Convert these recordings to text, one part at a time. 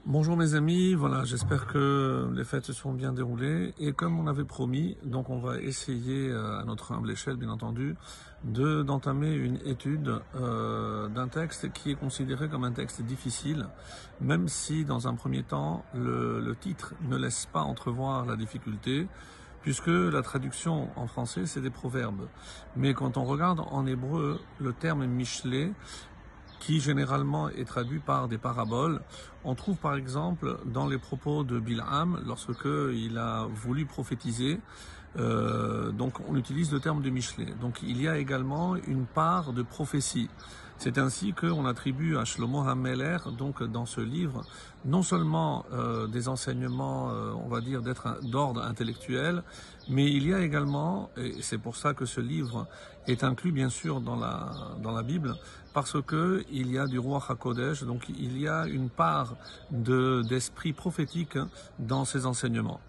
Bonjour mes amis, voilà, j'espère que les fêtes se sont bien déroulées et comme on avait promis, donc on va essayer à notre humble échelle bien entendu d'entamer une étude d'un texte qui est considéré comme un texte difficile, même si dans un premier temps le titre ne laisse pas entrevoir la difficulté, puisque la traduction en français c'est des proverbes. Mais quand on regarde en hébreu le terme Michelet, qui généralement est traduit par des paraboles. On trouve par exemple dans les propos de Bilham, lorsque il a voulu prophétiser, donc on utilise le terme de Michelet. Donc il y a également une part de prophétie. C'est ainsi qu'on attribue à Shlomo HaMelech, donc dans ce livre, non seulement des enseignements, on va dire, d'ordre intellectuel, mais il y a également, et c'est pour ça que ce livre est inclus bien sûr dans la Bible, parce que il y a du roi HaKodesh, donc il y a une part d'esprit prophétique dans ces enseignements.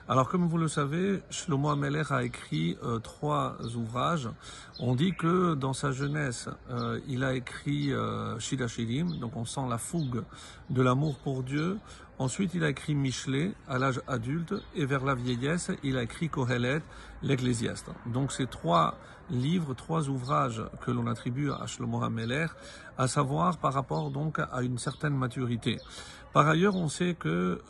Alors comme vous le savez, Shlomo HaMelech a écrit 3 ouvrages. On dit que dans sa jeunesse, il a écrit Shir HaShirim, donc on sent la fougue de l'amour pour Dieu. Ensuite, il a écrit Michelet à l'âge adulte et vers la vieillesse, il a écrit Kohelet, l'Ecclésiaste. Donc ces 3 livres, 3 ouvrages que l'on attribue à Shlomo HaMelech, à savoir par rapport donc à une certaine maturité. Par ailleurs, on sait que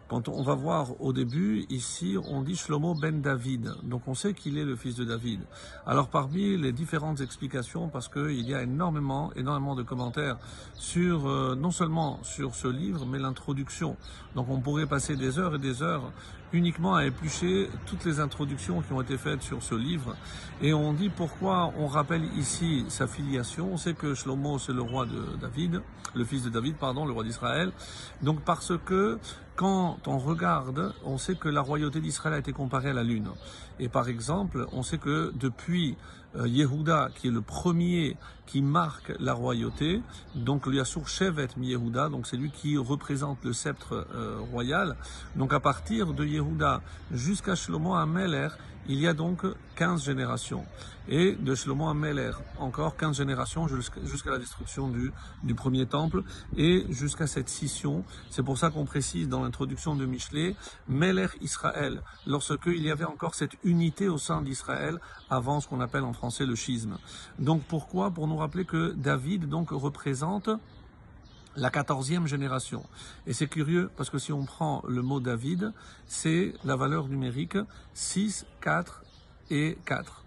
quand on va voir au début, ici, on dit Shlomo ben David. Donc on sait qu'il est le fils de David. Alors parmi les différentes explications, parce qu'il y a énormément de commentaires sur, non seulement sur ce livre, mais l'introduction. Donc on pourrait passer des heures et des heures uniquement à éplucher toutes les introductions qui ont été faites sur ce livre. Et on dit pourquoi on rappelle ici sa filiation. On sait que Shlomo, c'est le roi de David, le fils de David, pardon, le roi d'Israël. Donc parce que quand on regarde, on sait que la royauté d'Israël a été comparée à la lune. Et par exemple, on sait que depuis Yehuda, qui est le premier qui marque la royauté, donc le Yasur Shevet mi Yehuda, donc c'est lui qui représente le sceptre royal. Donc à partir de Yehuda jusqu'à Shlomo HaMelech, il y a donc 15 générations. Et de Shlomo HaMelech, encore 15 générations jusqu'à la destruction du premier temple et jusqu'à cette scission. C'est pour ça qu'on précise dans l'introduction de Michelet, Melech Israël, lorsque il y avait encore cette unité au sein d'Israël avant ce qu'on appelle en français le schisme. Donc pourquoi? Pour nous rappeler que David donc représente la 14e génération. Et c'est curieux parce que si on prend le mot David, c'est la valeur numérique 6, 4 et 4.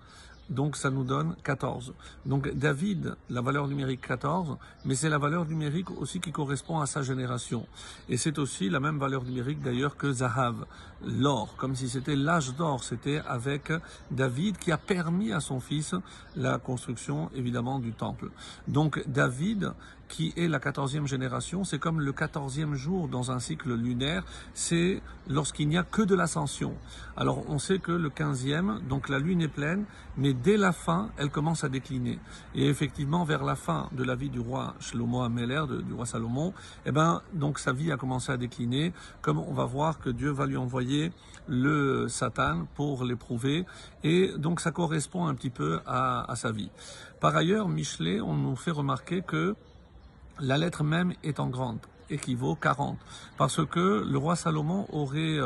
Donc ça nous donne 14. Donc David, la valeur numérique 14, mais c'est la valeur numérique aussi qui correspond à sa génération. Et c'est aussi la même valeur numérique d'ailleurs que Zahav, l'or, comme si c'était l'âge d'or, c'était avec David qui a permis à son fils la construction évidemment du temple. Donc David, qui est la 14e génération, c'est comme le 14e jour dans un cycle lunaire, c'est lorsqu'il n'y a que de l'ascension. Alors on sait que le 15e, donc la lune est pleine, mais dès la fin, elle commence à décliner. Et effectivement, vers la fin de la vie du roi Shlomo HaMelech, du roi Salomon, donc sa vie a commencé à décliner, comme on va voir que Dieu va lui envoyer le Satan pour l'éprouver, et donc ça correspond un petit peu à sa vie. Par ailleurs, Michelet, on nous fait remarquer que la lettre même étant grande équivaut 40, parce que le roi Salomon aurait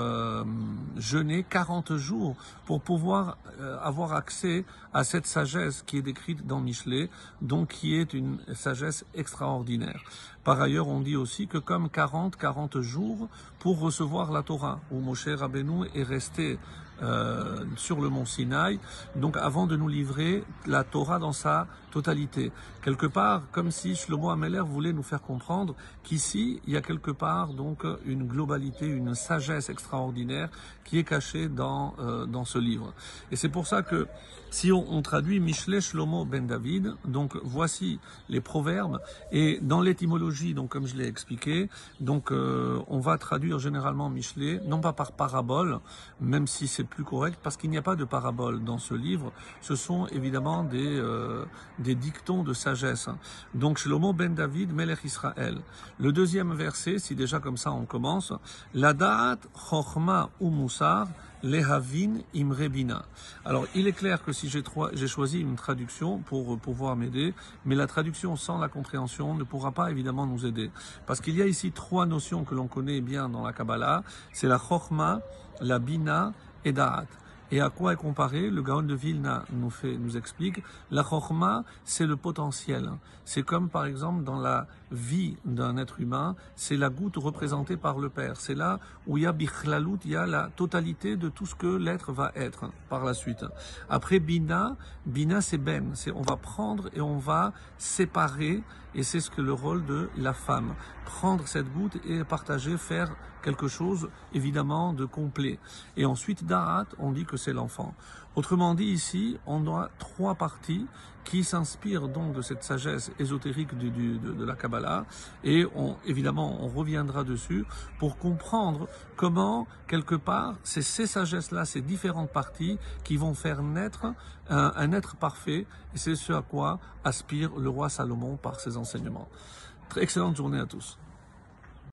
jeûné 40 jours pour pouvoir avoir accès à cette sagesse qui est décrite dans Michelet, donc qui est une sagesse extraordinaire. Par ailleurs, on dit aussi que comme 40 jours pour recevoir la Torah, où Moshe Rabbeinu est resté sur le mont Sinaï, donc avant de nous livrer la Torah dans sa totalité. Quelque part, comme si Shlomo HaMelech voulait nous faire comprendre qu'ici, il y a quelque part donc une globalité, une sagesse extraordinaire qui est cachée dans ce livre. Et c'est pour ça que si on traduit Michelet Shlomo ben David, donc voici les proverbes, et dans l'étymologie, donc comme je l'ai expliqué, donc on va traduire généralement Michelet, non pas par parabole, même si c'est plus correct parce qu'il n'y a pas de parabole dans ce livre. Ce sont évidemment des dictons de sagesse. Donc, Shlomo ben David, Melech Israël. Le deuxième verset, si déjà comme ça on commence, la da'at chokhma ou musar lehavin imre bina. Alors, il est clair que si j'ai choisi une traduction pour pouvoir m'aider, mais la traduction sans la compréhension ne pourra pas évidemment nous aider. Parce qu'il y a ici trois notions que l'on connaît bien dans la Kabbalah, c'est la chokhma, la bina et da'at. Et à quoi est comparé? Le Gaon de Vilna nous explique, la chokhma, c'est le potentiel. C'est comme par exemple dans la vie d'un être humain, c'est la goutte représentée par le Père. C'est là où il y a bichlalout, il y a la totalité de tout ce que l'être va être par la suite. Après bina c'est ben, on va prendre et on va séparer, et c'est ce que le rôle de la femme. Prendre cette goutte et partager, faire quelque chose évidemment de complet. Et ensuite da'at, on dit que c'est l'enfant. Autrement dit ici, on a trois parties qui s'inspirent donc de cette sagesse ésotérique de la Kabbalah, et évidemment on reviendra dessus pour comprendre comment quelque part c'est ces sagesses-là, ces différentes parties qui vont faire naître un être parfait, et c'est ce à quoi aspire le roi Salomon par ses enseignements. Très excellente journée à tous.